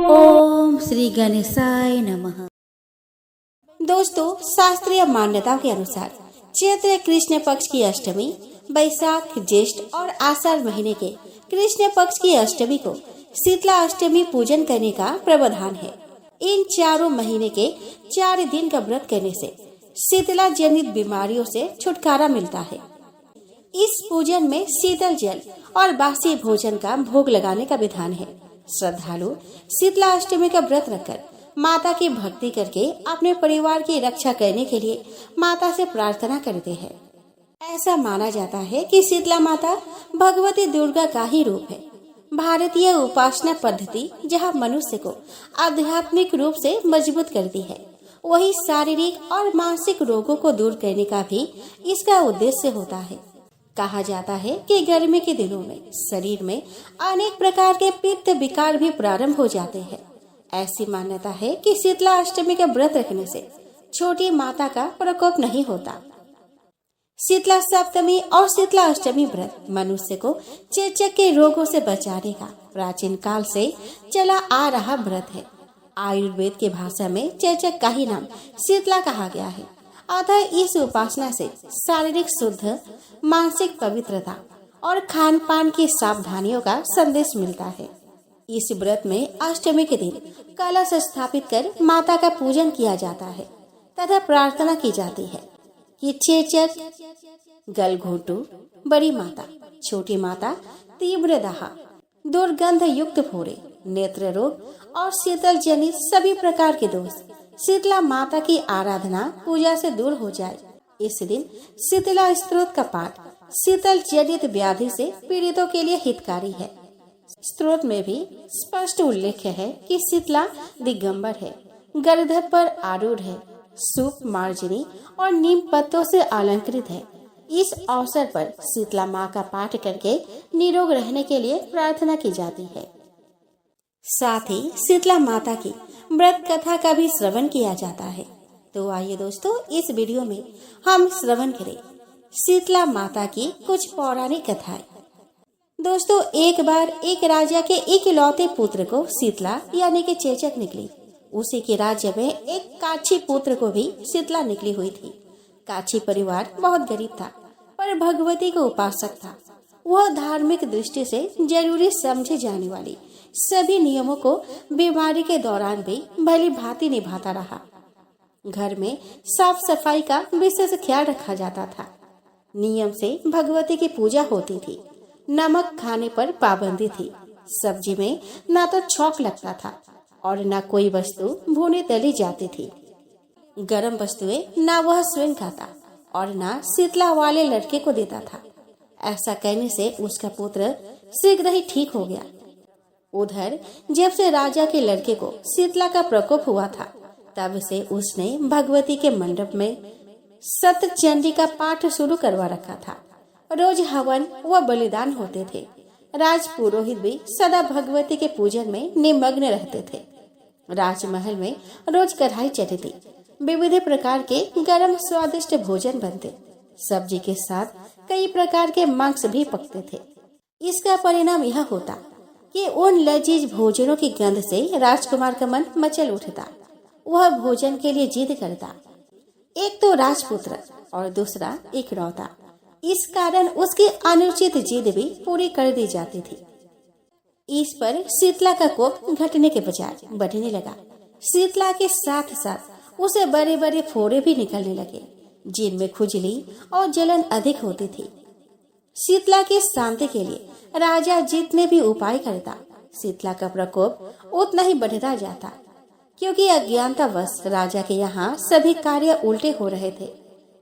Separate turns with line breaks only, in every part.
ओम श्री गणेशाय नमः। दोस्तों, शास्त्रीय मान्यताओं के अनुसार चैत्र कृष्ण पक्ष की अष्टमी बैसाख, ज्येष्ठ और आषाढ़ महीने के कृष्ण पक्ष की अष्टमी को शीतला अष्टमी पूजन करने का प्रावधान है। इन चारों महीने के 4 दिन का व्रत करने से शीतला जनित बीमारियों से छुटकारा मिलता है। इस पूजन में शीतल जल और बासी भोजन का भोग लगाने का विधान है। श्रद्धालु शीतला अष्टमी का व्रत रखकर माता की भक्ति करके अपने परिवार की रक्षा करने के लिए माता से प्रार्थना करते हैं। ऐसा माना जाता है कि शीतला माता भगवती दुर्गा का ही रूप है। भारतीय उपासना पद्धति जहां मनुष्य को आध्यात्मिक रूप से मजबूत करती है, वही शारीरिक और मानसिक रोगों को दूर करने का भी इसका उद्देश्य होता है। कहा जाता है कि गर्मी के दिनों में शरीर में अनेक प्रकार के पित्त विकार भी प्रारंभ हो जाते हैं। ऐसी मान्यता है कि शीतला अष्टमी का व्रत रखने से छोटी माता का प्रकोप नहीं होता। शीतला सप्तमी और शीतला अष्टमी व्रत मनुष्य को चेचक के रोगों से बचाने का प्राचीन काल से चला आ रहा व्रत है। आयुर्वेद की भाषा में चेचक का ही नाम शीतला कहा गया है। अतः इस उपासना से शारीरिक शुद्ध, मानसिक पवित्रता और खान पान की सावधानियों का संदेश मिलता है। इस व्रत में अष्टमी के दिन कलश स्थापित कर माता का पूजन किया जाता है तथा प्रार्थना की जाती है कि चेचक, गलघोटू, बड़ी माता, छोटी माता, तीव्र दाह, दुर्गंध युक्त फोड़े, नेत्र रोग और शीतल जनित सभी प्रकार के दोष शीतला माता की आराधना पूजा से दूर हो जाए। इस दिन शीतला स्तोत्र का पाठ शीतल जनित व्याधि से पीड़ितों के लिए हितकारी है। स्तोत्र में भी स्पष्ट उल्लेख है कि शीतला दिगंबर है, गर्दभ पर आरूढ़ है, सूप, मार्जनी और नीम पत्तों से अलंकृत है। इस अवसर पर शीतला माँ का पाठ करके निरोग रहने के लिए प्रार्थना की जाती है। साथ ही शीतला माता की व्रत कथा का भी श्रवण किया जाता है। तो आइए दोस्तों, इस वीडियो में हम श्रवण करें शीतला माता की कुछ पौराणिक कथाएं। दोस्तों, एक बार एक राजा के इकलौते पुत्र को शीतला यानी कि चेचक निकली। उसी के राज्य में एक काछी पुत्र को भी शीतला निकली हुई थी। काछी परिवार बहुत गरीब था, पर भगवती का उपासक था। वह धार्मिक दृष्टि से जरूरी समझे जाने वाली सभी नियमों को बीमारी के दौरान भी भली भांति निभाता रहा। घर में साफ सफाई का विशेष ख्याल रखा जाता था। नियम से भगवती की पूजा होती थी। नमक खाने पर पाबंदी थी। सब्जी में न तो छौंक लगता था और न कोई वस्तु भुनी तली जाती थी। गरम वस्तुएं न वह स्वयं खाता और न शीतला वाले लड़के को देता था। ऐसा करने से उसका पुत्र शीघ्र ही ठीक हो गया। उधर जब से राजा के लड़के को शीतला का प्रकोप हुआ था, तब से उसने भगवती के मंडप में सप्तचंडी का पाठ शुरू करवा रखा था। रोज हवन व बलिदान होते थे। राज पुरोहित भी सदा भगवती के पूजन में निमग्न रहते थे। राजमहल में रोज कढ़ाई चढ़ती, विविध प्रकार के गरम स्वादिष्ट भोजन बनते। सब्जी के साथ कई प्रकार के मांस भी पकते थे। इसका परिणाम यह होता कि उन लजीज भोजनों की गंध से राजकुमार का मन मचल उठता। वह भोजन के लिए जिद करता। एक तो राजपुत्र और दूसरा इकलौता। इस कारण उसकी अनुचित जिद भी पूरी कर दी जाती थी। इस पर शीतला का कोप घटने के बजाय बढ़ने लगा। शीतला के साथ साथ उसे बड़े बड़े फोड़े भी निकलने लगे, जिनमें खुजली और जलन अधिक होती थी। शीतला की शांति के लिए राजा जितने भी उपाय करता, शीतला का प्रकोप उतना ही बढ़ता जाता, क्योंकि अज्ञानतावश राजा के यहाँ सभी कार्य उल्टे हो रहे थे।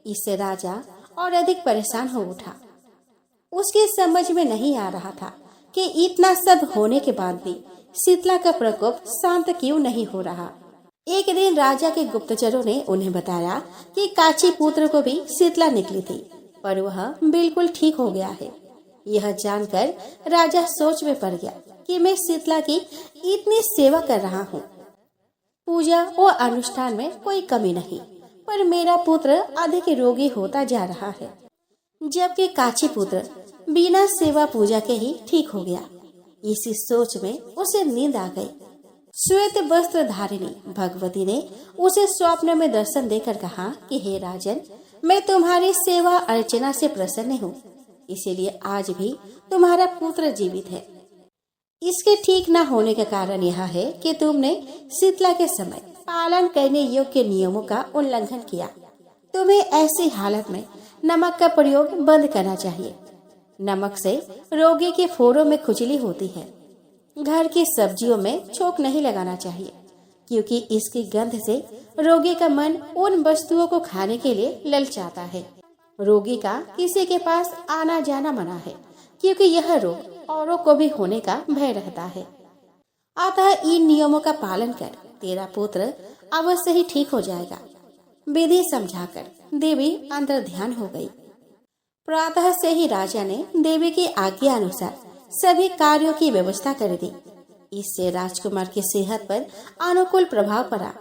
इससे राजा और अधिक परेशान हो उठा। उसके समझ में नहीं आ रहा था कि इतना सब होने के बाद भी शीतला का प्रकोप शांत क्यों नहीं हो रहा। एक दिन राजा के गुप्तचरों ने उन्हें बताया कि काछी पुत्र को भी शीतला निकली थी, पर वह बिल्कुल ठीक हो गया है। यह जानकर राजा सोच में पड़ गया कि मैं शीतला की इतनी सेवा कर रहा हूँ, पूजा व अनुष्ठान में कोई कमी नहीं, पर मेरा पुत्र अधिक रोगी होता जा रहा है, जबकि काछी पुत्र बिना सेवा पूजा के ही ठीक हो गया। इसी सोच में उसे नींद आ गई। श्वेत वस्त्र धारिणी भगवती ने उसे स्वप्न में दर्शन देकर कहा कि हे राजन, मैं तुम्हारी सेवा अर्चना से प्रसन्न हूँ, इसीलिए आज भी तुम्हारा पुत्र जीवित है। इसके ठीक न होने का कारण यह है कि तुमने शीतला के समय पालन करने योग्य नियमों का उल्लंघन किया। तुम्हें ऐसी हालत में नमक का प्रयोग बंद करना चाहिए। नमक से रोगी के फोड़ों में खुजली होती है। घर की सब्जियों में छोंक नहीं लगाना चाहिए, क्योंकि इसकी गंध से रोगी का मन उन वस्तुओं को खाने के लिए ललचाता है। रोगी का किसी के पास आना जाना मना है, क्योंकि यह रोग औरों को भी होने का भय रहता है। अतः इन नियमों का पालन कर तेरा पुत्र अवश्य ही ठीक हो जाएगा। विधि समझाकर देवी अंतर ध्यान हो गई। प्रातः से ही राजा ने देवी की आज्ञा अनुसार सभी कार्यों की व्यवस्था कर दी। इससे राजकुमार की सेहत पर अनुकूल प्रभाव पड़ा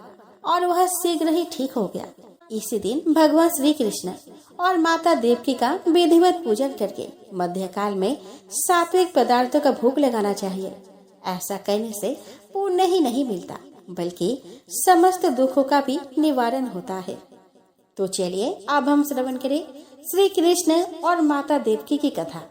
और वह शीघ्र ही ठीक हो गया। इसी दिन भगवान श्री कृष्ण और माता देवकी का विधिवत पूजन करके मध्यकाल में सात्विक पदार्थों का भोग लगाना चाहिए। ऐसा करने से पुण्य ही नहीं मिलता, बल्कि समस्त दुखों का भी निवारण होता है। तो चलिए अब हम श्रवण करें श्री कृष्ण और माता देवकी की कथा।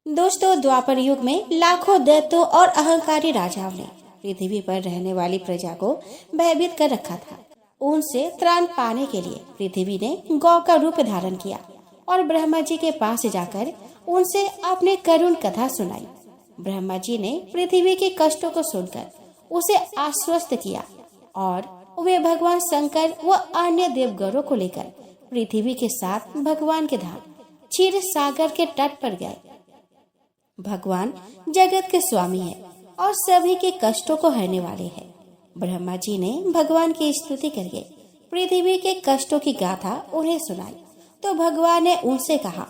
दोस्तों, द्वापर युग में लाखों दैत्यों और अहंकारी राजाओं ने पृथ्वी पर रहने वाली प्रजा को भयभीत कर रखा था। उनसे त्राण पाने के लिए पृथ्वी ने गौ का रूप धारण किया और ब्रह्मा जी के पास जाकर उनसे अपने करुण कथा सुनाई। ब्रह्मा जी ने पृथ्वी के कष्टों को सुनकर उसे आश्वस्त किया और वे भगवान शंकर व अन्य देवगणों को लेकर पृथ्वी के साथ भगवान के धाम क्षीर सागर के तट पर गए। भगवान जगत के स्वामी है और सभी के कष्टों को हरने वाले हैं। ब्रह्मा जी ने भगवान की स्तुति करके पृथ्वी के कष्टों की गाथा उन्हें सुनाई। तो भगवान ने उनसे कहा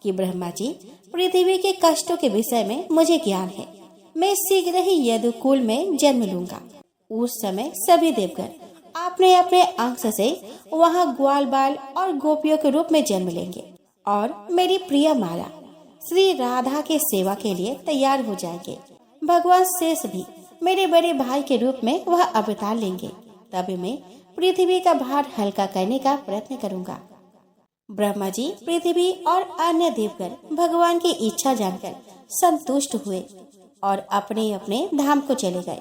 कि ब्रह्मा जी, पृथ्वी के कष्टों के विषय में मुझे ज्ञान है। मैं शीघ्र ही यदुकुल में जन्म लूंगा। उस समय सभी देवगण अपने अपने अंश से वहाँ ग्वाल बाल और गोपियों के रूप में जन्म लेंगे और मेरी प्रिय माला श्री राधा के सेवा के लिए तैयार हो जाएंगे। भगवान शेष भी मेरे बड़े भाई के रूप में वह अवतार लेंगे। तब मैं पृथ्वी का भार हल्का करने का प्रयत्न करूंगा। ब्रह्मा जी, पृथ्वी और अन्य देवगण भगवान की इच्छा जानकर संतुष्ट हुए और अपने अपने धाम को चले गए।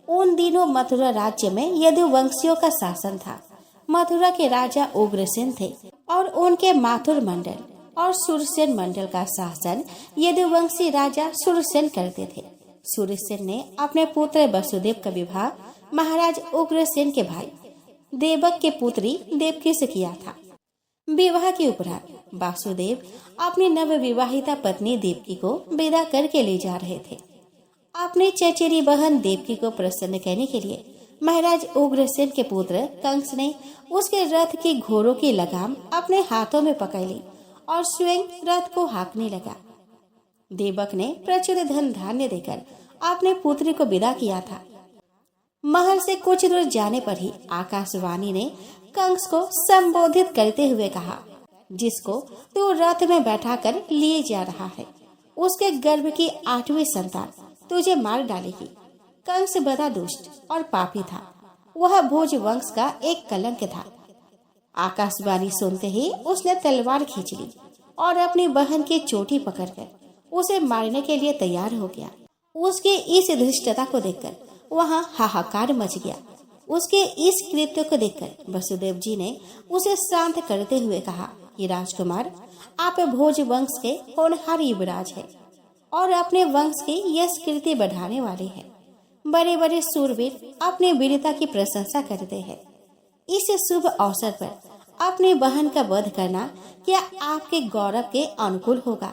उन दिनों मथुरा राज्य में यदुवंशियों का शासन था। मथुरा के राजा उग्रसेन थे और उनके माथुर मंडल और सुरसेन मंडल का शासन यदुवंशी राजा सुरसेन करते थे। सुरसेन ने अपने पुत्र वसुदेव का विवाह महाराज उग्रसेन के भाई देवक के पुत्री देवकी से किया था। विवाह के उपरांत वासुदेव अपनी नव विवाहिता पत्नी देवकी को विदा करके ले जा रहे थे। अपनी चचेरी बहन देवकी को प्रसन्न करने के लिए महाराज उग्रसेन के पुत्र कंस ने उसके रथ की घोड़ों की लगाम अपने हाथों में पकड़ ली और स्वयं रथ को हाँकने लगा। देवक ने प्रचुर धन धान्य देकर अपने पुत्री को विदा किया था। महल से कुछ दूर जाने पर ही आकाशवाणी ने कंस को संबोधित करते हुए कहा, जिसको तू रथ में बैठाकर लिए जा रहा है, उसके गर्भ की 8वीं संतान तुझे मार डालेगी। कंस बड़ा दुष्ट और पापी था। वह भोज वंश का एक कलंक था। आकाशवाणी सुनते ही उसने तलवार खींच ली और अपनी बहन की चोटी पकड़कर उसे मारने के लिए तैयार हो गया। उसके इस धृष्टता को देखकर वहाँ हाहाकार मच गया। उसके इस कृत्य को देखकर वसुदेव जी ने उसे शांत करते हुए कहा कि राजकुमार, आप भोज वंश के होनहार युवराज हैं और अपने वंश की यश कीर्ति बढ़ाने वाले हैं। बड़े बड़े सूरवीर अपनी वीरता की प्रशंसा करते हैं। इस शुभ अवसर पर अपनी बहन का वध करना क्या आपके गौरव के अनुकूल होगा?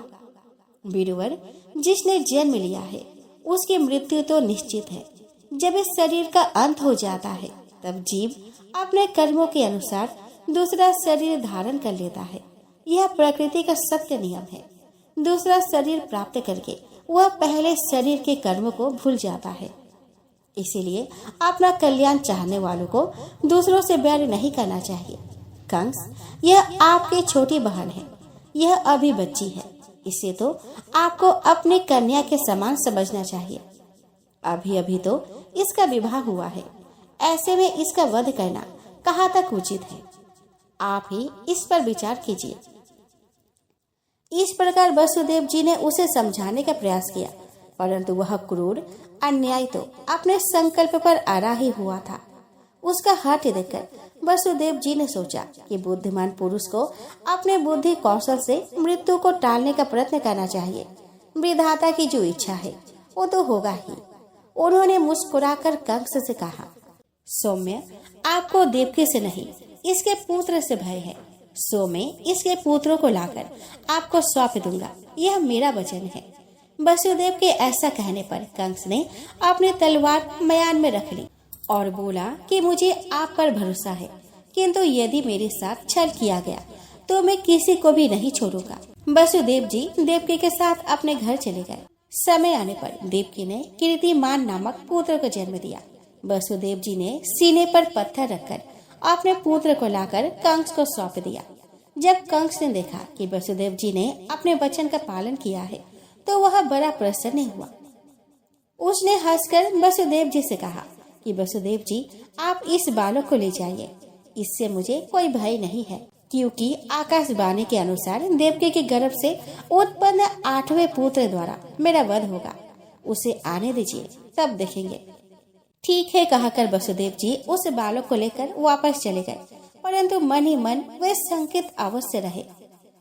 वीरवर, जिसने जन्म लिया है उसकी मृत्यु तो निश्चित है। जब इस शरीर का अंत हो जाता है तब जीव अपने कर्मों के अनुसार दूसरा शरीर धारण कर लेता है। यह प्रकृति का सत्य नियम है। दूसरा शरीर प्राप्त करके वह पहले शरीर के कर्मों को भूल जाता है। इसीलिए अपना कल्याण चाहने वालों को दूसरों से बैर नहीं करना चाहिए। कंस, यह आपकी छोटी बहन है। यह अभी बच्ची है। इसे तो आपको अपनी कन्या के समान समझना चाहिए। अभी अभी तो इसका विवाह हुआ है, ऐसे में इसका वध करना कहाँ तक उचित है? आप ही इस पर विचार कीजिए। इस प्रकार वसुदेव जी ने उसे समझाने का प्रयास किया, परंतु वह क्रूर अन्याय तो अपने संकल्प पर अड़ा ही हुआ था। उसका हठ देखकर वसुदेव जी ने सोचा कि बुद्धिमान पुरुष को अपने बुद्धि कौशल से मृत्यु को टालने का प्रयत्न करना चाहिए। विधाता की जो इच्छा है वो तो होगा ही। उन्होंने मुस्कुराकर कंस से कहा, सौम्य, आपको देवकी से नहीं इसके पुत्र से भय है, सो मैं इसके पुत्रों को लाकर आपको सौंप दूंगा, यह मेरा वचन है। वसुदेव के ऐसा कहने पर कंस ने अपनी तलवार म्यान में रख ली और बोला कि मुझे आप पर भरोसा है, किंतु यदि मेरे साथ छल किया गया तो मैं किसी को भी नहीं छोड़ूंगा। वसुदेव जी देवकी के साथ अपने घर चले गए। समय आने पर देवकी ने कीर्तिमान नामक पुत्र को जन्म दिया। वसुदेव जी ने सीने पर पत्थर रखकर अपने पुत्र को लाकर कंस को सौंप दिया। जब कंस ने देखा कि वसुदेव जी ने अपने वचन का पालन किया है तो वह बड़ा प्रसन्न हुआ। उसने हंसकर वसुदेव जी से कहा कि वसुदेव जी, आप इस बालक को ले जाइए, इससे मुझे कोई भय नहीं है, क्योंकि आकाशवाणी के अनुसार देवकी के गर्भ से उत्पन्न 8वें पुत्र द्वारा मेरा वध होगा। उसे आने दीजिए, तब देखेंगे। ठीक है कहकर वसुदेव जी उस बालक को लेकर वापस चले गए, परंतु मन ही मन वे संकित अवश्य रहे।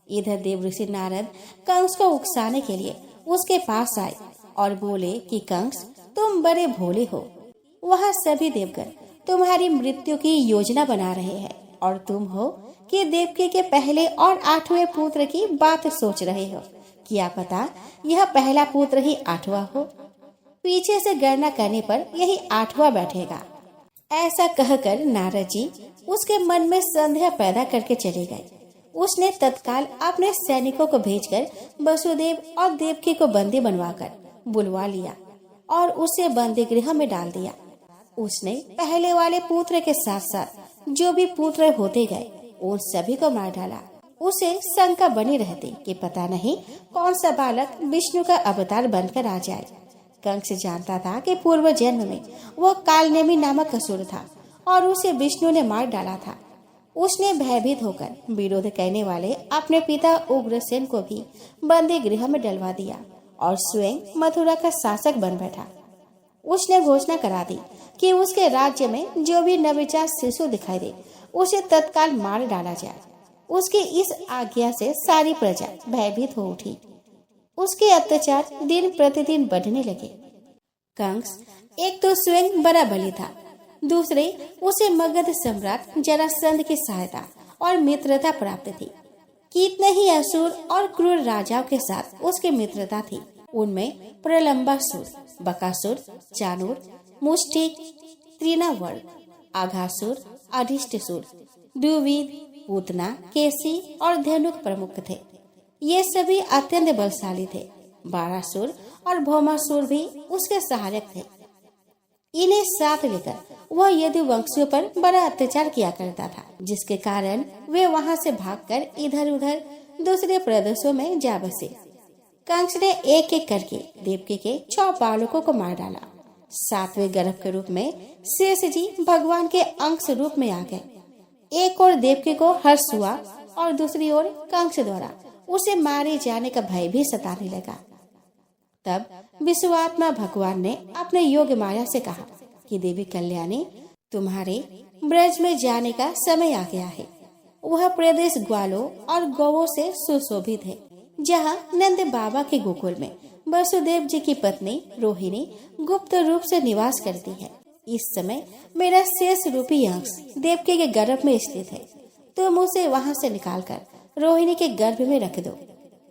इधर देव ऋषि नारद कंस को उकसाने के लिए उसके पास आए और बोले कि कंस, तुम बड़े भोले हो। वहाँ सभी देवगण तुम्हारी मृत्यु की योजना बना रहे हैं और तुम हो कि देवकी के पहले और 8वें पुत्र की बात सोच रहे हो। क्या पता यह पहला पुत्र ही 8वां हो। पीछे से गणना करने पर यही 8वां बैठेगा। ऐसा कहकर नारद जी उसके मन में संदेह पैदा करके चले गए। उसने तत्काल अपने सैनिकों को भेजकर वसुदेव और देवकी को बंदी बनवाकर बुलवा लिया और उसे बंदी गृह में डाल दिया। उसने पहले वाले पुत्र के साथ साथ जो भी पुत्र होते गए उन सभी को मार डाला। उसे शंका बनी रहती कि पता नहीं कौन सा बालक विष्णु का अवतार बनकर आ जाए। कंस जानता था कि पूर्व जन्म में वो कालनेमी नामक असुर था और उसे विष्णु ने मार डाला था। उसने भयभीत होकर विरोध करने वाले अपने पिता उग्रसेन को भी बंदी गृह में डलवा दिया और स्वयं मथुरा का शासक बन बैठा। उसने घोषणा करा दी कि उसके राज्य में जो भी नवजात शिशु दिखाई दे उसे तत्काल मार डाला जाए। उसकी इस आज्ञा से सारी प्रजा भयभीत हो उठी। उसके अत्याचार दिन प्रतिदिन बढ़ने लगे। कंस एक तो स्वयं बड़ा बली था, दूसरे उसे मगध सम्राट जरासंध की सहायता और मित्रता प्राप्त थी। कितने ही असुर और क्रूर राजाओं के साथ उसकी मित्रता थी। उनमें प्रलंबासुर, बकासुर, चाणूर, मुष्टिक, त्रिनावर्त, आघासुर, अधिष्टसुर, द्विविद, पूतना, केसी और धेनुक प्रमुख थे। ये सभी अत्यंत बलशाली थे। बारासुर और भौमासुर भी उसके सहायक थे। इन्हें साथ लेकर वह यदुवंशियों पर बड़ा अत्याचार किया करता था, जिसके कारण वे वहां से भागकर इधर उधर दूसरे प्रदेशों में जा बसे। कंस ने एक एक करके देवकी के 6 बालकों को मार डाला। 7वें गर्भ के रूप में शेष जी भगवान के अंश रूप में आ गए। एक ओर देवकी को हर्ष हुआ और दूसरी ओर कंस द्वारा उसे मारे जाने का भय भी सताने लगा। तब विश्वात्मा भगवान ने अपने योग माया से कहा कि देवी कल्याणी, तुम्हारे ब्रज में जाने का समय आ गया है। वह प्रदेश ग्वालों और गौओं से सुशोभित है, जहाँ नंद बाबा के गोकुल में वसुदेव जी की पत्नी रोहिणी गुप्त रूप से निवास करती है। इस समय मेरा शेष रूपी अंश देवकी के गर्भ में स्थित है। तुम उसे वहाँ से निकालकर रोहिणी के गर्भ में रख दो।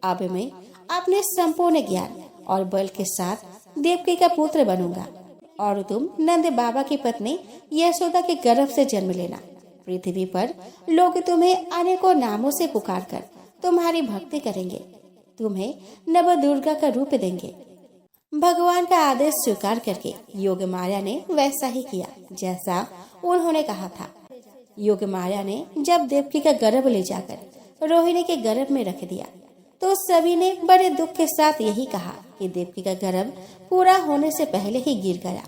अब मैं अपने संपूर्ण ज्ञान और बल के साथ देवकी का पुत्र बनूंगा और तुम नंद बाबा की पत्नी यशोदा के गर्भ से जन्म लेना। पृथ्वी पर लोग तुम्हें अनेकों नामों से पुकारकर तुम्हारी भक्ति करेंगे, तुम्हें नव दुर्गा का रूप देंगे। भगवान का आदेश स्वीकार करके योग माया ने वैसा ही किया जैसा उन्होंने कहा था। योग माया ने जब देवकी का गर्भ ले जाकर रोहिणी के गर्भ में रख दिया तो सभी ने बड़े दुख के साथ यही कहा कि देवकी का गर्भ पूरा होने से पहले ही गिर गया।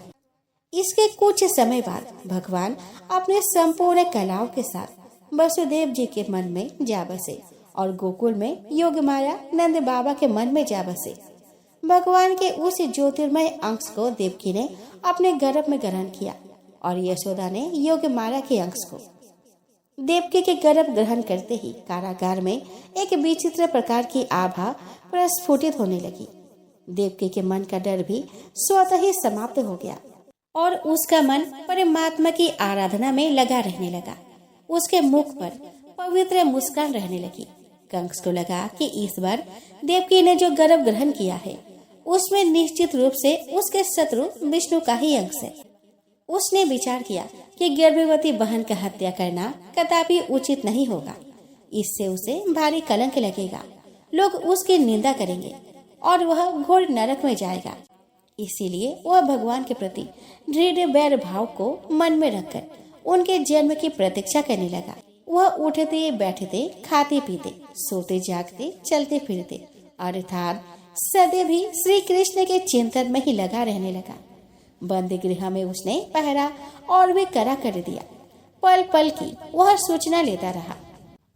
इसके कुछ समय बाद भगवान अपने संपूर्ण कलाओं के साथ वसुदेव जी के मन में जा बसे और गोकुल में योगमाया नंद बाबा के मन में जा बसे। भगवान के उस ज्योतिर्मय अंश को देवकी ने अपने गर्भ में ग्रहण किया और यशोदा ने योगमाया के अंश को। देवकी के गर्भ ग्रहण करते ही कारागार में एक विचित्र प्रकार की आभा प्रस्फुटित होने लगी। देवकी के मन का डर भी स्वतः ही समाप्त हो गया और उसका मन परमात्मा की आराधना में लगा रहने लगा। उसके मुख पर पवित्र मुस्कान रहने लगी। कंस को लगा कि इस बार देवकी ने जो गर्भ ग्रहण किया है उसमें निश्चित रूप से उसके शत्रु विष्णु का ही अंश है। उसने विचार किया कि गर्भवती बहन का हत्या करना कदापि उचित नहीं होगा। इससे उसे भारी कलंक लगेगा, लोग उसकी निंदा करेंगे और वह घोर नरक में जाएगा। इसीलिए वह भगवान के प्रति दृढ़ वैर भाव को मन में रखकर उनके जन्म की प्रतीक्षा करने लगा। वह उठते बैठते, खाते पीते, सोते जागते, चलते फिरते अर्थात सदैव भी श्री कृष्ण के चिंतन में ही लगा रहने लगा। बंद गृह में उसने पहरा और भी कड़ा कर दिया। पल पल की वह सूचना लेता रहा।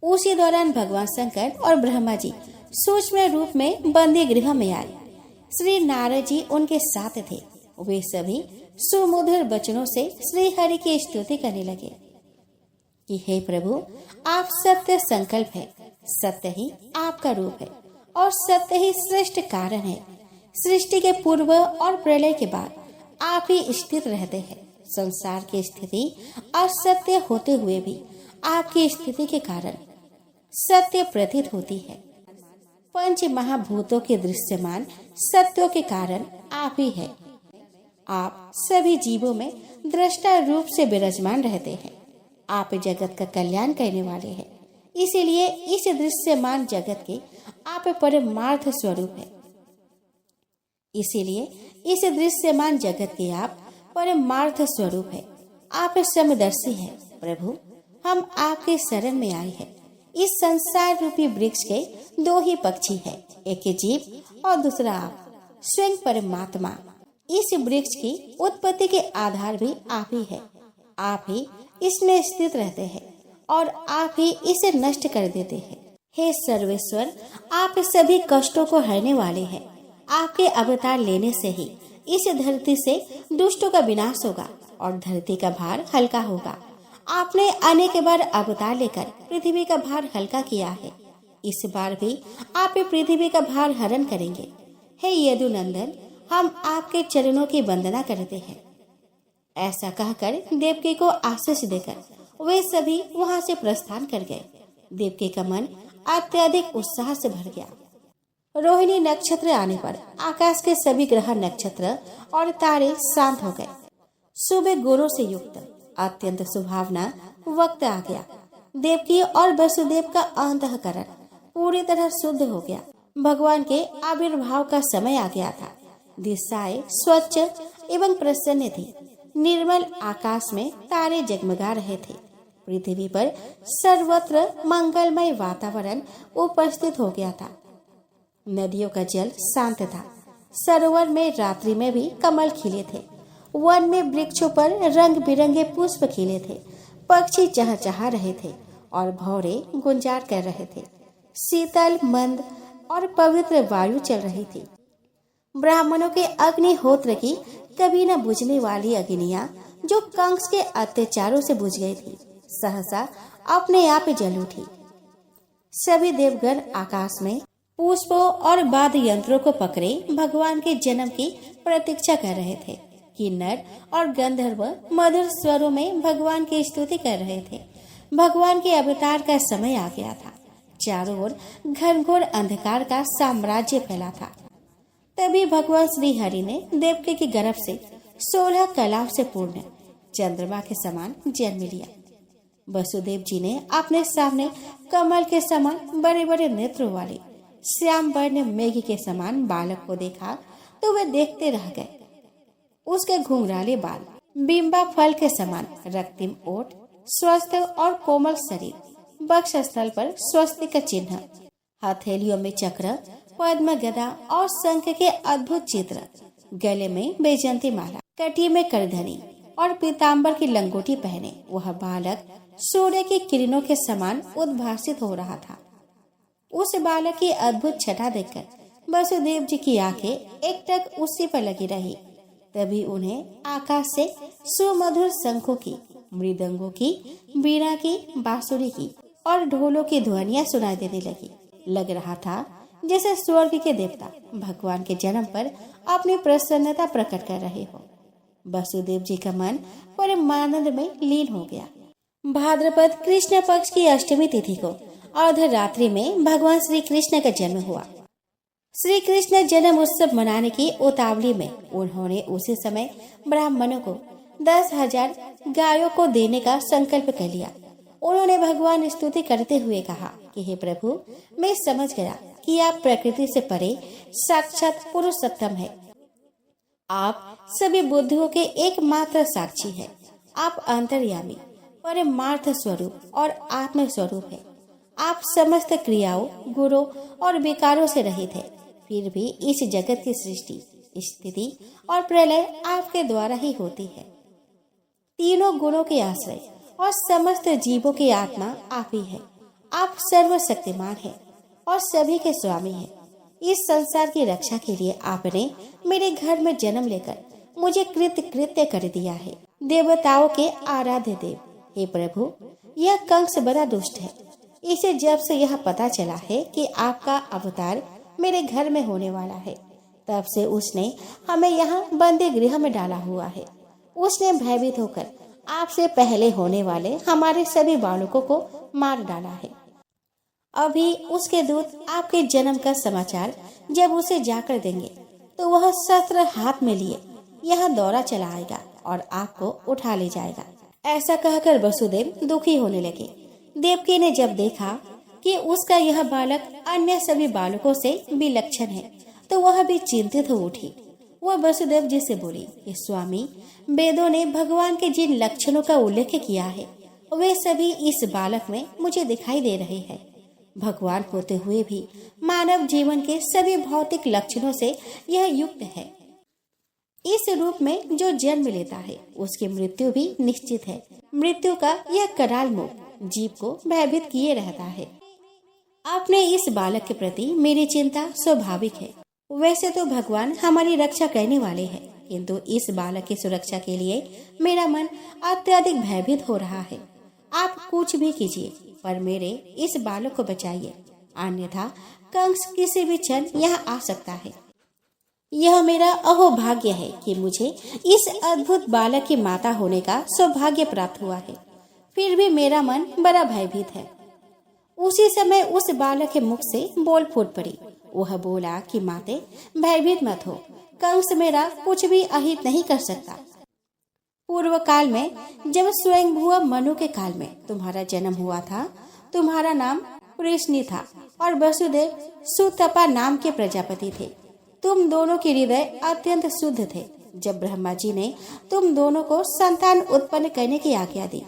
उसी दौरान भगवान शंकर और ब्रह्मा जी सूक्ष्म रूप में बंदी गृह में आए। श्री नारद जी उनके साथ थे। वे सभी सुमधुर वचनों से श्री हरि की स्तुति करने लगे कि हे प्रभु, आप सत्य संकल्प है, सत्य ही आपका रूप है और सत्य ही श्रेष्ठ कारण है। सृष्टि के पूर्व और प्रलय के बाद आप ही स्थित रहते हैं। संसार की स्थिति असत्य होते हुए भी आपकी स्थिति के कारण सत्य प्रतीत होती है। पंच महाभूतों के दृश्यमान सत्यों के कारण आप ही है। आप सभी जीवों में दृष्टा रूप से विराजमान रहते हैं। आप जगत का कल्याण करने वाले हैं। इसीलिए इस दृश्यमान जगत के आप परमार्थ स्वरूप है। इसीलिए इस दृश्यमान जगत के आप परमार्थ स्वरूप है। आप समदर्शी है। प्रभु, हम आपके शरण में आए हैं। इस संसार रूपी वृक्ष के दो ही पक्षी है, एक जीव और दूसरा आप स्वयं परमात्मा। इस वृक्ष की उत्पत्ति के आधार भी आप ही है। आप ही इसमें स्थित रहते हैं और आप ही इसे नष्ट कर देते हैं। हे सर्वेश्वर, आप सभी कष्टों को हरने वाले हैं। आपके अवतार लेने से ही इस धरती से दुष्टों का विनाश होगा और धरती का भार हल्का होगा। आपने अनेक बार अवतार लेकर पृथ्वी का भार हल्का किया है। इस बार भी आप पृथ्वी का भार हरण करेंगे। हे यदुनंदन, हम आपके चरणों की वंदना करते हैं। ऐसा कहकर देवकी को आशीष देकर वे सभी वहां से प्रस्थान कर गए। देवकी का मन अत्यधिक उत्साह से भर गया। रोहिणी नक्षत्र आने पर आकाश के सभी ग्रह, नक्षत्र और तारे शांत हो गए। सुबह गुरु से युक्त अत्यंत सुहावना वक्त आ गया। देवकी और वसुदेव का अंतःकरण पूरी तरह शुद्ध हो गया। भगवान के आविर्भाव का समय आ गया था। दिशाएं स्वच्छ एवं प्रसन्न थी। निर्मल आकाश में तारे जगमगा रहे थे। पृथ्वी पर सर्वत्र मंगलमय वातावरण उपस्थित हो गया था। नदियों का जल शांत था। सरोवर में रात्रि में भी कमल खिले थे। वन में वृक्षों पर रंग बिरंगे पुष्प खिले थे। पक्षी चहचहा रहे थे और भौरे गुंजार कर रहे थे। शीतल, मंद और पवित्र वायु चल रही थी। ब्राह्मणों के अग्निहोत्र की कभी न बुझने वाली अग्नियां, जो कंस के अत्याचारों से बुझ गई थी, सहसा अपने आप जल उठी। सभी देवगण आकाश में पुष्पों और वाद्य यंत्रों को पकड़े भगवान के जन्म की प्रतीक्षा कर रहे थे। किन्नर और गंधर्व मधुर स्वरों में भगवान की स्तुति कर रहे थे। भगवान के अवतार का समय आ गया था। चारों ओर घनघोर अंधकार का साम्राज्य फैला था। तभी भगवान श्री हरि ने देवकी के गर्भ से 16 कलाओं से पूर्ण चंद्रमा के समान जन्म लिया। वसुदेव जी ने अपने सामने कमल के समान बड़े बड़े नेत्रों वाले श्याम वर्ण मेघ के समान बालक को देखा तो वे देखते रह गए। उसके घुंघराले बाल, बिंबा फल के समान रक्तिम ओठ, स्वस्थ और कोमल शरीर, वक्ष स्थल पर स्वस्तिक का चिन्ह, हथेलियों में चक्र, पद्म गदा और शंख के अद्भुत चित्र, गले में बैजंती माला, कटी में करधनी और पीताम्बर की लंगोटी पहने वह बालक सूर्य की किरणों के समान उद्भासित हो रहा था। उस बालक की अद्भुत छटा देखकर वसुदेव जी की आंखें एकटक उसी पर लगी रही। तभी उन्हें आकाश से सुमधुर शंखों की, मृदंगों की, वीणा की, बांसुरी की और ढोलों की ध्वनियां सुनाई देने लगी। लग रहा था जैसे स्वर्ग के देवता भगवान के जन्म पर अपनी प्रसन्नता प्रकट कर रहे हो। वसुदेव जी का मन परमानंद में लीन हो गया। भाद्रपद कृष्ण पक्ष की अष्टमी तिथि को अर्धरात्रि में भगवान श्री कृष्ण का जन्म हुआ। श्री कृष्ण जन्म उत्सव मनाने की उतावली में उन्होंने उसी समय ब्राह्मणों को 10,000 गायों को देने का संकल्प कर लिया। उन्होंने भगवान स्तुति करते हुए कहा कि हे प्रभु, मैं समझ गया कि आप प्रकृति से परे साक्षात पुरुषोत्तम है। आप सभी बुद्धियों के एकमात्र साक्षी है। आप अंतर्यामी, परमार्थ स्वरूप और आत्म स्वरूप है। आप समस्त क्रियाओं, गुणों और विकारों से रहित है। फिर भी इस जगत की सृष्टि, स्थिति और प्रलय आपके द्वारा ही होती है। तीनों गुणों के आश्रय और समस्त जीवों की आत्मा आप ही है। आप सर्वशक्तिमान है और सभी के स्वामी है। इस संसार की रक्षा के लिए आपने मेरे घर में जन्म लेकर मुझे कृत्य कर दिया है। देवताओं के आराध्य देव, हे प्रभु, यह कंस बड़ा दुष्ट है। इसे जब से यह पता चला है कि आपका अवतार मेरे घर में होने वाला है, तब से उसने हमें यहाँ बंदी गृह में डाला हुआ है। उसने भयभीत होकर आपसे पहले होने वाले हमारे सभी बालकों को मार डाला है। अभी उसके दूत आपके जन्म का समाचार जब उसे जाकर देंगे तो वह शस्त्र हाथ में लिए यहाँ दौरा चला आएगा और आपको उठा ले जाएगा। ऐसा कहकर वसुदेव दुखी होने लगे। देवकी ने जब देखा कि उसका यह बालक अन्य सभी बालकों से विलक्षण है तो वह भी चिंतित हो उठी। वह वसुदेव जी से बोली कि स्वामी, वेदों ने भगवान के जिन लक्षणों का उल्लेख किया है वे सभी इस बालक में मुझे दिखाई दे रहे हैं। भगवान होते हुए भी मानव जीवन के सभी भौतिक लक्षणों से यह युक्त है। इस रूप में जो जन्म लेता है उसकी मृत्यु भी निश्चित है। मृत्यु का यह कराल मुख जीव को भयभीत किए रहता है। आपने इस बालक के प्रति मेरी चिंता स्वाभाविक है। वैसे तो भगवान हमारी रक्षा करने वाले हैं, किंतु इस बालक की सुरक्षा के लिए मेरा मन अत्यधिक भयभीत हो रहा है। आप कुछ भी कीजिए पर मेरे इस बालक को बचाइए, अन्यथा कंस किसी भी क्षण यहाँ आ सकता है। यह मेरा अहोभाग्य है कि मुझे इस अद्भुत बालक की माता होने का सौभाग्य प्राप्त हुआ है। फिर भी मेरा मन बड़ा भयभीत है। उसी समय उस बालक के मुख से बोल फूट पड़ी। वह बोला कि माते, भयभीत मत हो, कंस मेरा कुछ भी अहित नहीं कर सकता। पूर्व काल में जब स्वयंभुव मनु के काल में तुम्हारा जन्म हुआ था, तुम्हारा नाम वृष्णि था और वसुदेव सुतपा नाम के प्रजापति थे। तुम दोनों के हृदय अत्यंत शुद्ध थे। जब ब्रह्मा जी ने तुम दोनों को संतान उत्पन्न करने की आज्ञा दी,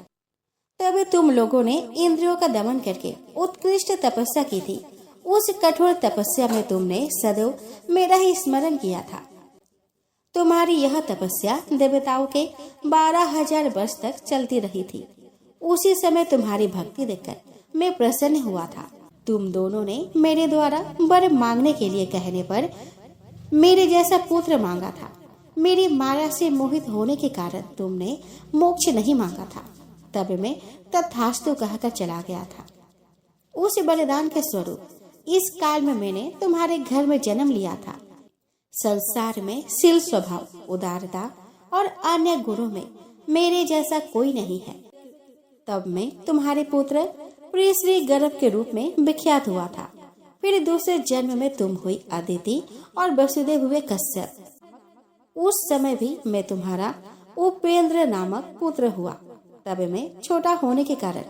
तब तुम लोगों ने इंद्रियों का दमन करके उत्कृष्ट तपस्या की थी। उस कठोर तपस्या में तुमने सदैव मेरा ही स्मरण किया था। तुम्हारी यह तपस्या देवताओं के 12,000 वर्ष तक चलती रही थी। उसी समय तुम्हारी भक्ति देखकर मैं प्रसन्न हुआ था। तुम दोनों ने मेरे द्वारा वर मांगने के लिए कहने पर मेरे जैसा पुत्र मांगा था। मेरी माया से मोहित होने के कारण तुमने मोक्ष नहीं मांगा था। तब मैं तथास्तु कहकर चला गया था। उस बलिदान के स्वरूप इस काल में मैंने तुम्हारे घर में जन्म लिया था। संसार में शील स्वभाव, उदारता और अन्य गुणों में मेरे जैसा कोई नहीं है। तब मैं तुम्हारे पुत्र प्रिय श्री गर्भ के रूप में विख्यात हुआ था। फिर दूसरे जन्म में तुम हुई अदिति और वसुदेव हुए कश्यप। उस समय भी मैं तुम्हारा उपेंद्र नामक पुत्र हुआ। तब मैं छोटा होने के कारण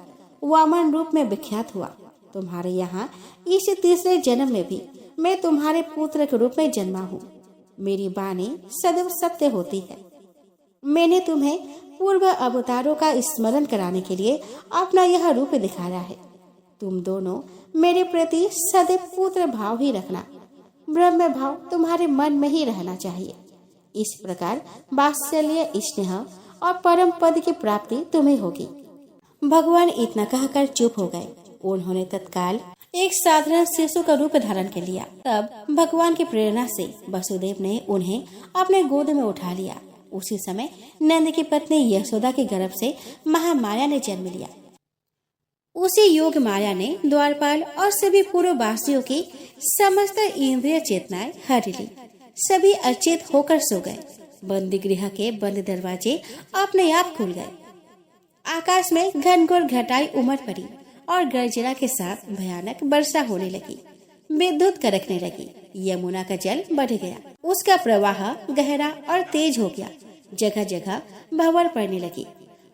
वामन रूप में विख्यात हुआ। तुम्हारे यहाँ इस तीसरे जन्म में भी मैं तुम्हारे पुत्र के रूप में जन्मा हूँ। मेरी वाणी सदैव सत्य होती है। मैंने तुम्हें पूर्व अवतारों का स्मरण कराने के लिए अपना यह रूप दिखाया है। तुम दोनों मेरे प्रति सदैव पुत्र भाव ही रखना। ब्रह्म भाव तुम्हारे मन में ही रहना चाहिए। इस प्रकार वात्सल्य, स्नेह और परम पद की प्राप्ति तुम्हें होगी। भगवान इतना कहकर चुप हो गए। उन्होंने तत्काल एक साधारण शिशु का रूप धारण कर लिया। तब भगवान की प्रेरणा से वसुदेव ने उन्हें अपने गोद में उठा लिया। उसी समय नंद की पत्नी यशोदा के गर्भ से महामाया ने जन्म लिया। उसी योग माया ने द्वारपाल और सभी पूर्ववासियों की समस्त इंद्रिय चेतनाएं हर ली। सभी अचेत होकर सो गए। बंदी गृह के बंद दरवाजे अपने आप खुल गए। आकाश में घनघोर घटाई उमड़ पड़ी और गर्जना के साथ भयानक वर्षा होने लगी। विद्युत कड़कने लगी। यमुना का जल बढ़ गया। उसका प्रवाह गहरा और तेज हो गया। जगह जगह भंवर पड़ने लगी।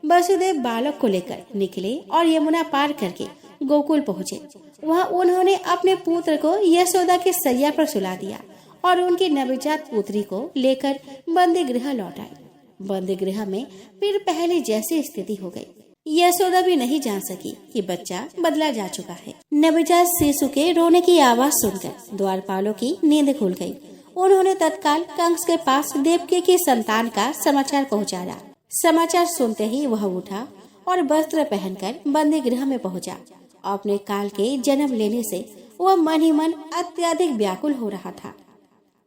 वसुदेव बालक को लेकर निकले और यमुना पार करके गोकुल पहुँचे। वहाँ उन्होंने अपने पुत्र को यशोदा के सैया पर सुला दिया और उनकी नवजात पुत्री को लेकर बंदी गृह लौट आए। बंदी गृह में फिर पहले जैसी स्थिति हो गई। यशोदा भी नहीं जान सकी कि बच्चा बदला जा चुका है। नवजात शिशु के रोने की आवाज सुनकर द्वारपालों की नींद खुल गई। उन्होंने तत्काल कंस के पास देवकी की संतान का समाचार पहुंचाया। समाचार सुनते ही वह उठा और वस्त्र पहनकर बंदी गृह में पहुंचा। अपने काल के जन्म लेने से वह मन ही मन अत्यधिक व्याकुल हो रहा था।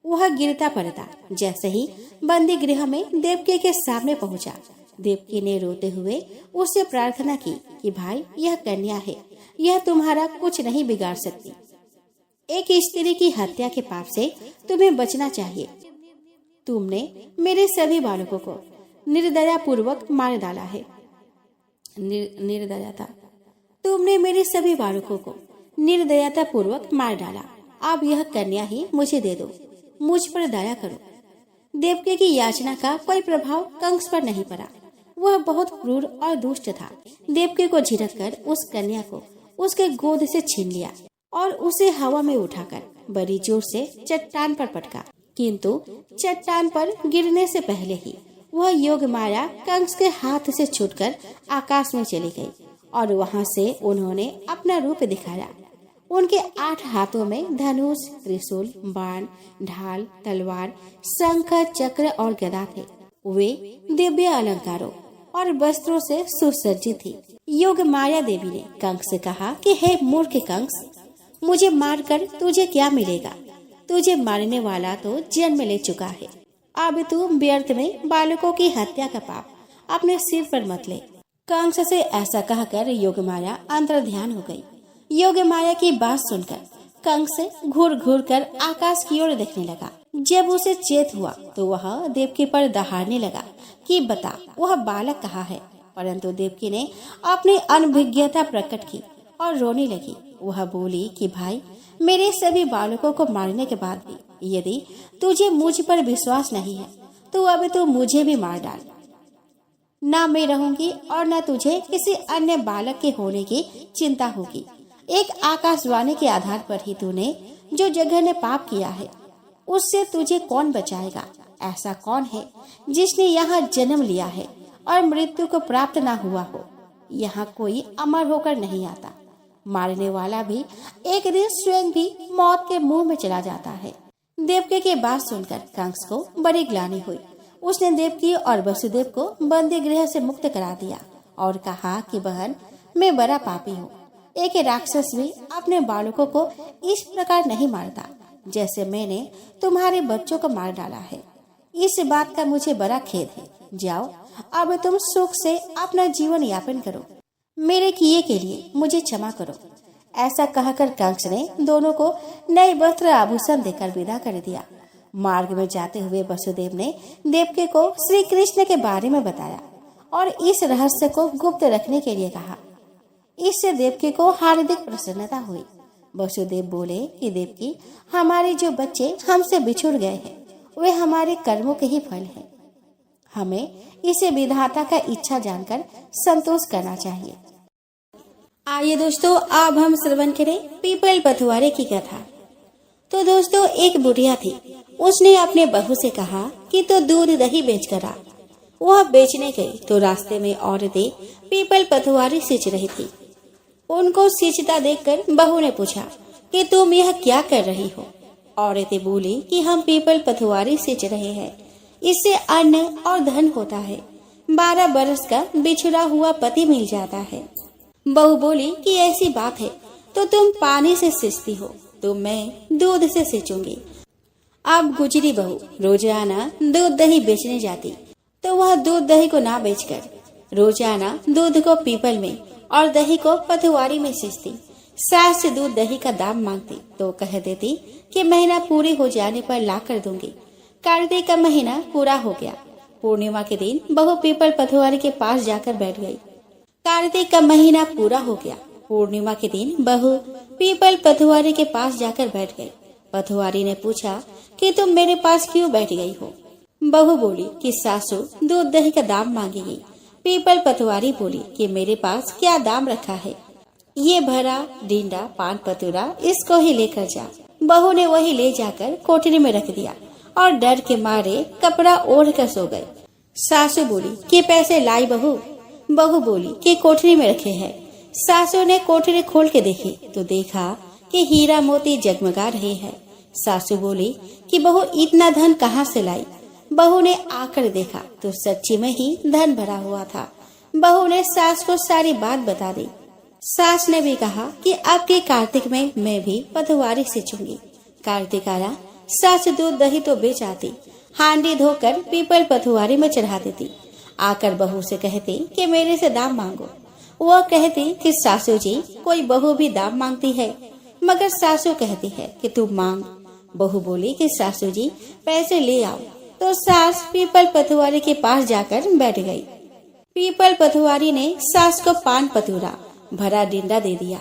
वह गिरता पड़ता जैसे ही बंदी गृह में देवकी के सामने पहुंचा। देवकी ने रोते हुए उससे प्रार्थना की कि भाई, यह कन्या है, यह तुम्हारा कुछ नहीं बिगाड़ सकती। एक स्त्री की हत्या के पाप से तुम्हें बचना चाहिए। तुमने मेरे सभी बालकों को निर्दया पूर्वक मार डाला है। निर्दयता तुमने मेरे सभी बालकों को निर्दयता पूर्वक मार डाला। अब यह कन्या ही मुझे दे दो। मुझ पर दया करो। देवकी की याचना का कोई प्रभाव कंस पर नहीं पड़ा। वह बहुत क्रूर और दुष्ट था। देवकी को झिड़क कर उस कन्या को उसके गोद से छीन लिया और उसे हवा में उठाकर बड़ी जोर से चट्टान पर पटका। किंतु चट्टान पर गिरने से पहले ही वह योग माया कंस के हाथ से छूटकर आकाश में चली गई और वहां से उन्होंने अपना रूप दिखाया। उनके 8 हाथों में धनुष, त्रिशूल, बाण, ढाल, तलवार, शंख, चक्र और गदा थे। वे दिव्य अलंकारों और वस्त्रों से सुसज्जित थी। योग माया देवी ने कंस से कहा कि हे मूर्ख कंस, मुझे मारकर तुझे क्या मिलेगा? तुझे मारने वाला तो जन्म ले चुका है। अब तू व्यर्थ में बालकों की हत्या का पाप अपने सिर पर मत ले। कंस से ऐसा कहकर योग माया अंतर्ध्यान हो गई। योग माया की बात सुनकर कंस घूर घूर कर आकाश की ओर देखने लगा। जब उसे चेत हुआ तो वह देवकी पर दहाड़ने लगा कि बता, वह बालक कहाँ है? परंतु देवकी ने अपनी अनभिज्ञता प्रकट की और रोने लगी। वह बोली कि भाई, मेरे सभी बालकों को मारने के बाद भी यदि तुझे मुझ पर विश्वास नहीं है तो अब तो मुझे भी मार डाल। ना मैं रहूंगी और न तुझे किसी अन्य बालक के होने की चिंता होगी। एक आकाशवाणी के आधार पर ही तूने जो जघन्य पाप किया है उससे तुझे कौन बचाएगा? ऐसा कौन है जिसने यहाँ जन्म लिया है और मृत्यु को प्राप्त ना हुआ हो? यहाँ कोई अमर होकर नहीं आता। मारने वाला भी एक दिन स्वयं भी मौत के मुंह में चला जाता है। देवकी की बात सुनकर कंस को बड़ी ग्लानि हुई। उसने देवकी और वसुदेव को बंदी गृह से मुक्त करा दिया और कहा कि बहन, मैं बड़ा पापी हूँ। एक राक्षस भी अपने बालकों को इस प्रकार नहीं मारता जैसे मैंने तुम्हारे बच्चों को मार डाला है। इस बात का मुझे बड़ा खेद है। जाओ, अब तुम सुख से अपना जीवन यापन करो। मेरे किए के लिए मुझे क्षमा करो। ऐसा कहकर कंस ने दोनों को नए वस्त्र आभूषण देकर विदा कर दिया। मार्ग में जाते हुए वसुदेव ने देवकी को श्री कृष्ण के बारे में बताया और इस रहस्य को गुप्त रखने के लिए कहा। इससे देवकी को हार्दिक प्रसन्नता हुई। वसुदेव बोले कि देवकी, हमारे जो बच्चे हमसे बिछुड़ गए हैं वे हमारे कर्मों के ही फल हैं। हमें इसे विधाता का इच्छा जानकर संतोष करना चाहिए। आइए दोस्तों, अब हम श्रवण करें पीपल पथुआरे की कथा। तो दोस्तों, एक बुढ़िया थी। उसने अपने बहू से कहा कि तो दूध दही बेच कर आ। वह बेचने गई तो रास्ते में औरतें पीपल पथुआरे सींच रही थी। उनको सींचता देखकर बहू ने पूछा कि तुम यह क्या कर रही हो? औरतें बोली कि हम पीपल पथवारी सींच रहे हैं, इससे अन्न और धन होता है। 12 बरस का बिछड़ा हुआ पति मिल जाता है। बहू बोली कि ऐसी बात है तो तुम पानी से सींचती हो, तो मैं दूध से सींचूंगी। अब गुजरी बहू रोजाना दूध दही बेचने जाती, तो वह दूध दही को ना बेचकर रोजाना दूध को पीपल में और दही को पथवारी में सींचती। सास से दूध दही का दाम मांगती तो कह देती कि महीना पूरी हो जाने पर ला कर दूंगी। कार्तिक का महीना पूरा हो गया। पूर्णिमा के दिन बहू पीपल पथवारी के पास जाकर बैठ गई। कार्तिक का महीना पूरा हो गया। पूर्णिमा के दिन बहू पीपल पथवारी के पास जाकर बैठ गई। पथवारी ने पूछा कि तुम मेरे पास क्यों बैठ गई हो? बहू बोली कि सासू दूध दही का दाम मांगेगी। पीपल पथवारी बोली कि मेरे पास क्या दाम रखा है, ये भरा डींडा पान पतुरा, इसको ही लेकर जा। बहू ने वही ले जाकर कोठरी में रख दिया और डर के मारे कपड़ा ओढ़ कर सो गए। सासू बोली कि पैसे लाई बहू? बहू बोली कि कोठरी में रखे हैं। सासू ने कोठरी खोल के देखी तो देखा कि हीरा मोती जगमगा रहे हैं। सासू बोली कि बहू इतना धन कहाँ से लाई? बहू ने आकर देखा तो सच्ची में ही धन भरा हुआ था। बहू ने सास को सारी बात बता दी। सास ने भी कहा कि अब के कार्तिक में मैं भी पथवारी सींचूंगी। कार्तिक आया, सास दूध दही तो बेच आती, हांडी धोकर पीपल पथवारी में चढ़ा देती। आकर बहू से कहती कि मेरे से दाम मांगो। वह कहती कि सासू जी कोई बहू भी दाम मांगती है, मगर सासू कहती है कि तू मांग। बहू बोली कि सासू जी पैसे ले आओ। तो सास पीपल पथवारी के पास जाकर बैठ गई। पीपल पथवारी ने सास को पान पतूरा भरा डींडा दे दिया।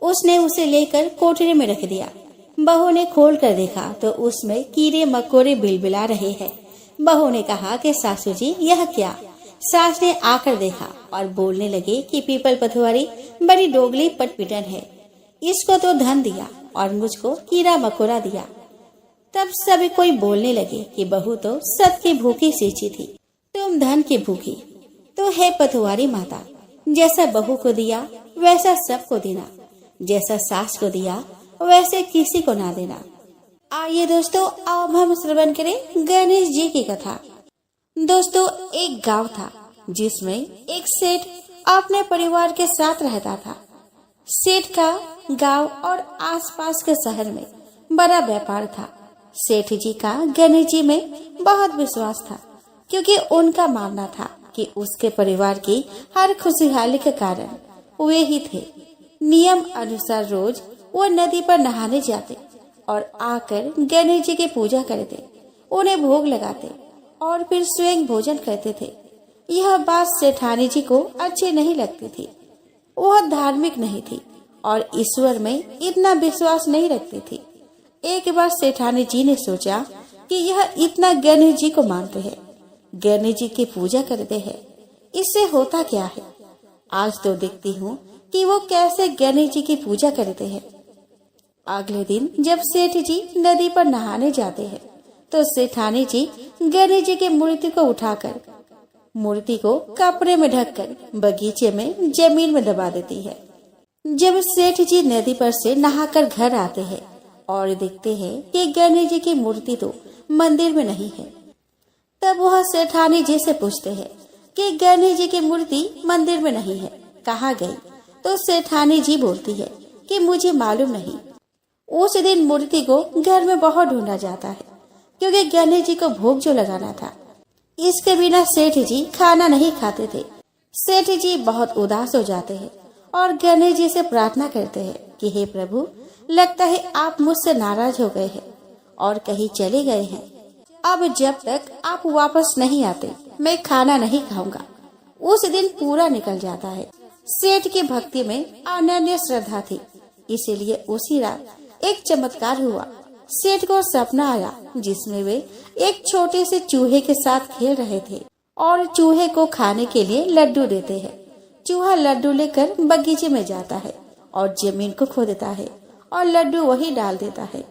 उसने उसे लेकर कोठरी में रख दिया। बहू ने खोल कर देखा तो उसमें कीड़े मकोड़े बिलबिला रहे हैं। बहू ने कहा कि सासू जी यह क्या? सास ने आकर देखा और बोलने लगे कि पीपल पथवारी बड़ी डोगली पटपिटन है, इसको तो धन दिया और मुझको कीड़ा मकोड़ा दिया। तब सभी कोई बोलने लगे कि बहू तो सत की भूखी सींची थी, तुम धन की भूखी। तो है पथवारी माता, जैसा बहू को दिया वैसा सबको देना, जैसा सास को दिया वैसे किसी को ना देना। आइए दोस्तों, अब हम श्रवण करें गणेश जी की कथा। दोस्तों, एक गांव था जिसमें एक सेठ अपने परिवार के साथ रहता था। सेठ का गांव और आसपास के शहर में बड़ा व्यापार था। सेठ जी का गणेश जी में बहुत विश्वास था, क्योंकि उनका मानना था कि उसके परिवार की हर खुशहाली के कारण वे ही थे। नियम अनुसार रोज वो नदी पर नहाने जाते और आकर गणेश जी की पूजा करते, उन्हें भोग लगाते और फिर स्वयं भोजन करते थे। यह बात सेठानी जी को अच्छी नहीं लगती थी। वह धार्मिक नहीं थी और ईश्वर में इतना विश्वास नहीं रखती थी। एक बार सेठानी जी ने सोचा कि यह इतना गणेश जी को मानते हैं, गणेश जी की पूजा करते हैं, इससे होता क्या है? आज तो देखती हूँ कि वो कैसे गणेश जी की पूजा करते हैं। अगले दिन जब सेठ जी नदी पर नहाने जाते हैं तो सेठानी जी गणेश जी की मूर्ति को उठाकर मूर्ति को कपड़े में ढककर बगीचे में जमीन में दबा देती है। जब सेठ जी नदी पर से नहाकर घर आते हैं और देखते हैं कि गणेश जी की मूर्ति तो मंदिर में नहीं है, तब वह सेठानी जी से पूछते हैं कि गणेश जी की मूर्ति मंदिर में नहीं है, कहाँ गई? तो सेठानी जी बोलती है कि मुझे मालूम नहीं। उस दिन मूर्ति को घर में बहुत ढूंढा जाता है, क्योंकि गणेश जी को भोग जो लगाना था। इसके बिना सेठ जी खाना नहीं खाते थे। सेठ जी बहुत उदास हो जाते हैं और गणेश जी से प्रार्थना करते हैं कि हे प्रभु, लगता है आप मुझसे नाराज हो गए हैं और कहीं चले गए हैं। अब जब तक आप वापस नहीं आते मैं खाना नहीं खाऊंगा। उस दिन पूरा निकल जाता है। सेठ की भक्ति में अनन्य श्रद्धा थी, इसीलिए उसी रात एक चमत्कार हुआ। सेठ को सपना आया जिसमें वे एक छोटे से चूहे के साथ खेल रहे थे और चूहे को खाने के लिए लड्डू देते हैं। चूहा लड्डू लेकर बगीचे में जाता है और जमीन को खोदता है और लड्डू वही डाल देता है।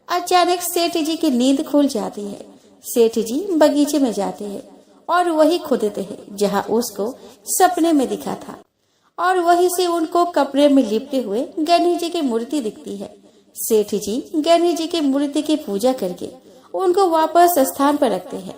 अचानक सेठ जी की नींद खुल जाती है। सेठ जी बगीचे में जाते हैं और वही खोदते हैं जहाँ उसको सपने में दिखा था, और वहीं से उनको कपड़े में लिपटे हुए गणेश जी की मूर्ति दिखती है। सेठ जी गणेश जी की मूर्ति की पूजा करके उनको वापस स्थान पर रखते हैं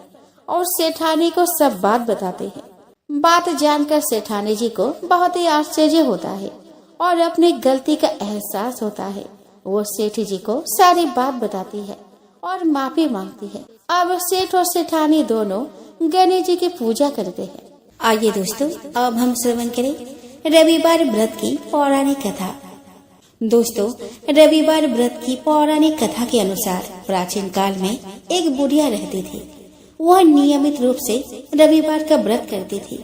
और सेठानी को सब बात बताते हैं। बात जानकर सेठानी जी को बहुत ही आश्चर्य होता है और अपनी गलती का एहसास होता है। वो सेठ जी को सारी बात बताती है और माफी मांगती है। अब सेठ और सेठानी दोनों गणेश जी की पूजा करते हैं। आइए दोस्तों, अब हम श्रवण करें रविवार व्रत की पौराणिक कथा। दोस्तों, रविवार व्रत की पौराणिक कथा के अनुसार प्राचीन काल में एक बुढ़िया रहती थी। वह नियमित रूप से रविवार का व्रत करती थी।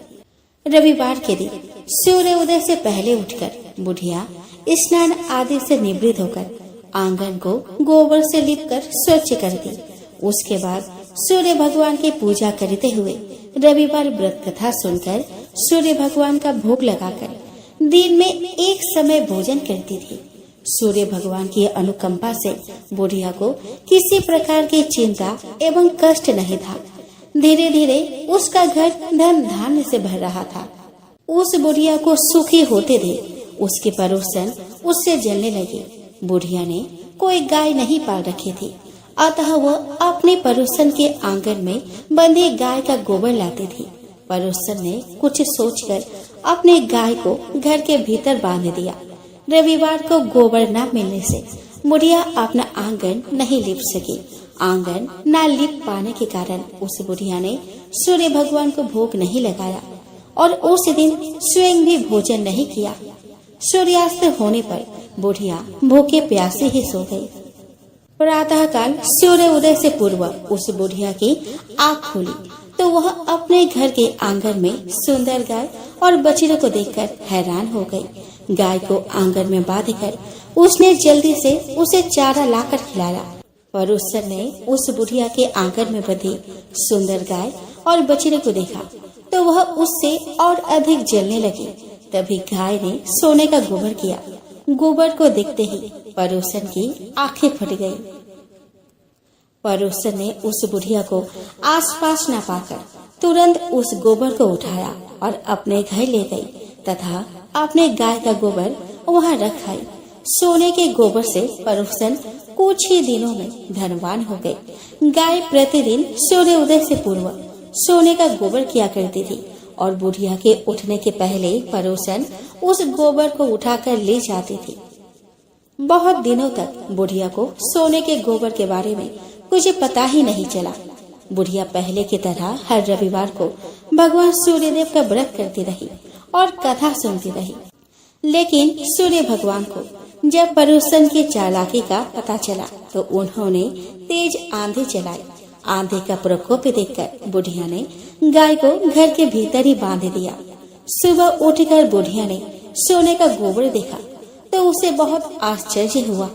रविवार के दिन सूर्य उदय से पहले उठकर बुढ़िया स्नान आदि से निवृत्त होकर आंगन को गोबर से लिपकर स्वच्छ करती। उसके बाद सूर्य भगवान की पूजा करते हुए रविवार व्रत कथा सुनकर सूर्य भगवान का भोग लगाकर दिन में एक समय भोजन करती थी। सूर्य भगवान की अनुकंपा से बुढ़िया को किसी प्रकार की चिंता एवं कष्ट नहीं था। धीरे धीरे उसका घर धन धान्य से भर रहा था। उस बुढ़िया को सुखी होते देख उसके पड़ोसन उससे जलने लगे। बुढ़िया ने कोई गाय नहीं पाल रखी थी, अतः वह अपने पड़ोसन के आंगन में बंधी गाय का गोबर लाती थी। पड़ोसन ने कुछ सोचकर अपने गाय को घर के भीतर बांध दिया। रविवार को गोबर न मिलने से बुढ़िया अपना आंगन नहीं लिप सकी। आंगन न लिप पाने के कारण उस बुढ़िया ने सूर्य भगवान को भोग नहीं लगाया और उस दिन स्वयं भी भोजन नहीं किया। सूर्यास्त होने पर बुढ़िया भूखे प्यासे ही सो गई। प्रातः काल सूर्य उदय से पूर्व उस बुढ़िया की आँख खुली तो वह अपने घर के आंगन में सुंदर गाय और बछड़े को देखकर हैरान हो गई। गाय को आंगन में बांधकर उसने जल्दी से उसे चारा लाकर खिलाया। पड़ोसन ने उस बुढ़िया के आंगन में बंधी सुंदर गाय और बछड़े को देखा तो वह उससे और अधिक जलने लगी। तभी गाय ने सोने का गोबर किया। गोबर को देखते ही पड़ोसन की आंखें फट गई। पड़ोसन ने उस बुढ़िया को आसपास न पाकर तुरंत उस गोबर को उठाया और अपने घर ले गई तथा अपने गाय का गोबर वहां रख आई। सोने के गोबर से पड़ोसन कुछ ही दिनों में धनवान हो गई। गाय प्रतिदिन सूर्य उदय से पूर्व सोने का गोबर किया करती थी और बुढ़िया के उठने के पहले पड़ोसन उस गोबर को उठाकर ले जाती थी। बहुत दिनों तक बुढ़िया को सोने के गोबर के बारे में कुछ पता ही नहीं चला। बुढ़िया पहले की तरह हर रविवार को भगवान सूर्यदेव का व्रत करती रही और कथा सुनती रही। लेकिन सूर्य भगवान को जब पड़ोसन की चालाकी का पता चला तो उन्होंने तेज आंधी चलाई। आंधी का प्रकोप देखकर बुढ़िया ने गाय को घर के भीतर ही बांध दिया। सुबह उठकर बुढ़िया ने सोने का गोबर देखा तो उसे बहुत आश्चर्य हुआ।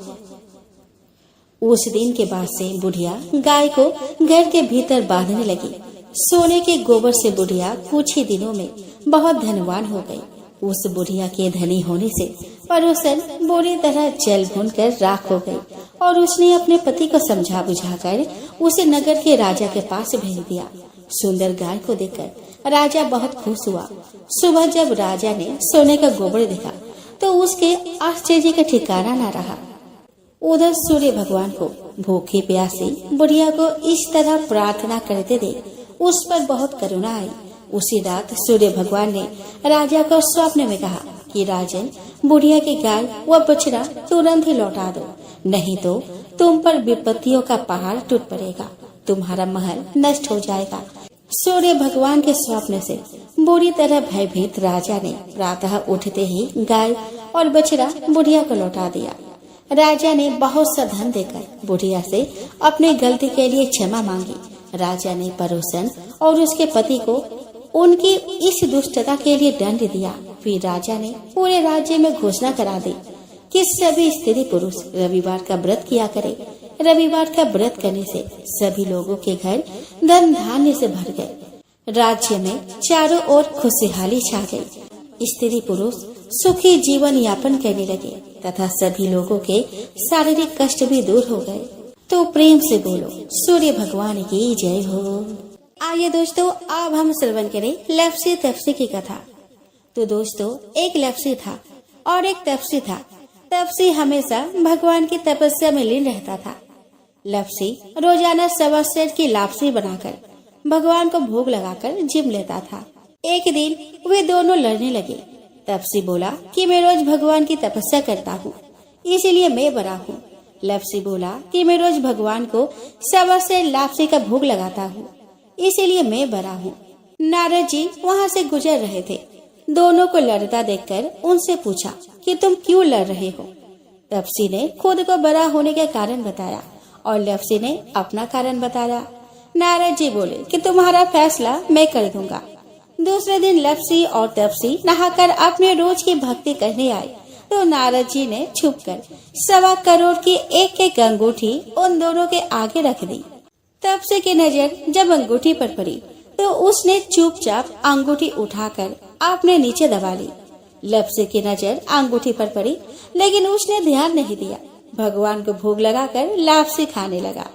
उस दिन के बाद से बुढ़िया गाय को घर के भीतर बांधने लगी। सोने के गोबर से बुढ़िया कुछ ही दिनों में बहुत धनवान हो गई। उस बुढ़िया के धनी होने से पड़ोसन बुरी तरह जल भून कर राख हो गई और उसने अपने पति को समझा बुझाकर उसे नगर के राजा के पास भेज दिया। सुंदर गाय को देखकर राजा बहुत खुश हुआ। सुबह जब राजा ने सोने का गोबर देखा तो उसके आश्चर्य का ठिकाना न रहा। उधर सूर्य भगवान को भूखे प्यासी बुढ़िया को इस तरह प्रार्थना करते देख उस पर बहुत करुणा आई। उसी रात सूर्य भगवान ने राजा को स्वप्न में कहा कि राजन, बुढ़िया की गाय व बछड़ा तुरंत ही लौटा दो, नहीं तो तुम पर विपत्तियों का पहाड़ टूट पड़ेगा, तुम्हारा महल नष्ट हो जाएगा। सूर्य भगवान के स्वप्न से बुरी तरह भयभीत राजा ने प्रातः उठते ही गाय और बछड़ा बुढ़िया को लौटा दिया। राजा ने बहुत सा धन देकर बुढ़िया से अपनी गलती के लिए क्षमा मांगी। राजा ने पड़ोसन और उसके पति को उनकी इस दुष्टता के लिए दंड दिया। फिर राजा ने पूरे राज्य में घोषणा करा दी कि सभी स्त्री पुरुष रविवार का व्रत किया करे। रविवार का व्रत करने से सभी लोगों के घर धन धान्य से भर गए। राज्य में चारों ओर खुशहाली छा गई। स्त्री पुरुष सुखी जीवन यापन करने लगे तथा सभी लोगों के शारीरिक कष्ट भी दूर हो गए। तो प्रेम से बोलो सूर्य भगवान की जय हो। आइए दोस्तों, अब हम श्रवण करें लप्सी तप्सी की कथा। तो दोस्तों, एक लप्सी था और एक तप्सी था। तपसी हमेशा भगवान की तपस्या में लीन रहता था। लपसी रोजाना 1.25 सेर की लापसी बनाकर भगवान को भोग लगाकर जिम लेता था। एक दिन वे दोनों लड़ने लगे। तपसी बोला कि मैं रोज भगवान की तपस्या करता हूँ, इसीलिए मैं बड़ा हूँ। लपसी बोला कि मैं रोज भगवान को 1.25 सेर लापसी का भोग लगाता हूँ, इसीलिए मैं बड़ा हूँ। नारद जी वहाँ से गुजर रहे थे। दोनों को लड़ता देखकर उनसे पूछा कि तुम क्यों लड़ रहे हो। तपसी ने खुद को बड़ा होने का कारण बताया और लपसी ने अपना कारण बताया। नारद जी बोले कि तुम्हारा फैसला मैं कर दूंगा। दूसरे दिन लपसी और तपसी नहाकर अपने रोज की भक्ति करने आए तो नारद जी ने छुपकर 1.25 करोड़ की एक अंगूठी उन दोनों के आगे रख दी। तपसी की नजर जब अंगूठी पर पड़ी तो उसने चुपचाप अंगूठी उठाकर अपने नीचे दबा ली। लपसी की नजर अंगूठी पर पड़ी लेकिन उसने ध्यान नहीं दिया। भगवान को भोग लगाकर लापसी खाने लगा।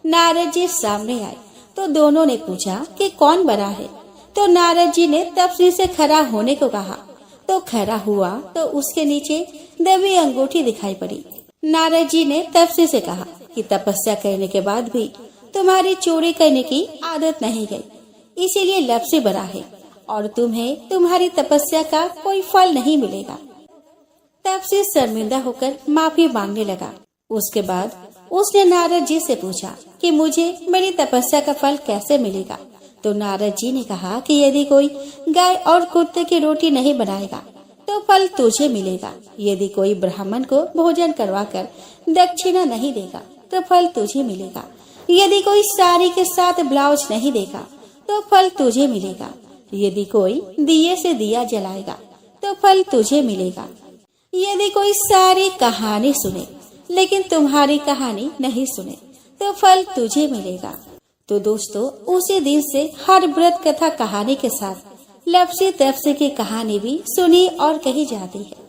नारद जी सामने आए तो दोनों ने पूछा कि कौन बड़ा है। तो नारद जी ने तपसी से खड़ा होने को कहा तो खड़ा हुआ तो उसके नीचे दबी अंगूठी दिखाई पड़ी। नारद जी ने तपसी से कहा कि तपस्या करने के बाद भी तुम्हारी चोरी करने की आदत नहीं गई, इसीलिए लपसी बड़ा है और तुम्हें तुम्हारी तपस्या का कोई फल नहीं मिलेगा। तपसी शर्मिंदा होकर माफी मांगने लगा। उसके बाद उसने नारद जी से पूछा कि मुझे मेरी तपस्या का फल कैसे मिलेगा। तो नारद जी ने कहा कि यदि कोई गाय और कुत्ते की रोटी नहीं बनाएगा तो फल तुझे मिलेगा। यदि कोई ब्राह्मण को भोजन करवाकर दक्षिणा नहीं देगा तो फल तुझे मिलेगा। यदि कोई साड़ी के साथ ब्लाउज नहीं देगा तो फल तुझे मिलेगा। यदि कोई दिए से दिया जलाएगा तो फल तुझे मिलेगा। यदि कोई सारी कहानी सुने लेकिन तुम्हारी कहानी नहीं सुने तो फल तुझे मिलेगा। तो दोस्तों उसी दिन से हर व्रत कथा कहानी के साथ लपसी तपसी की कहानी भी सुनी और कही जाती है।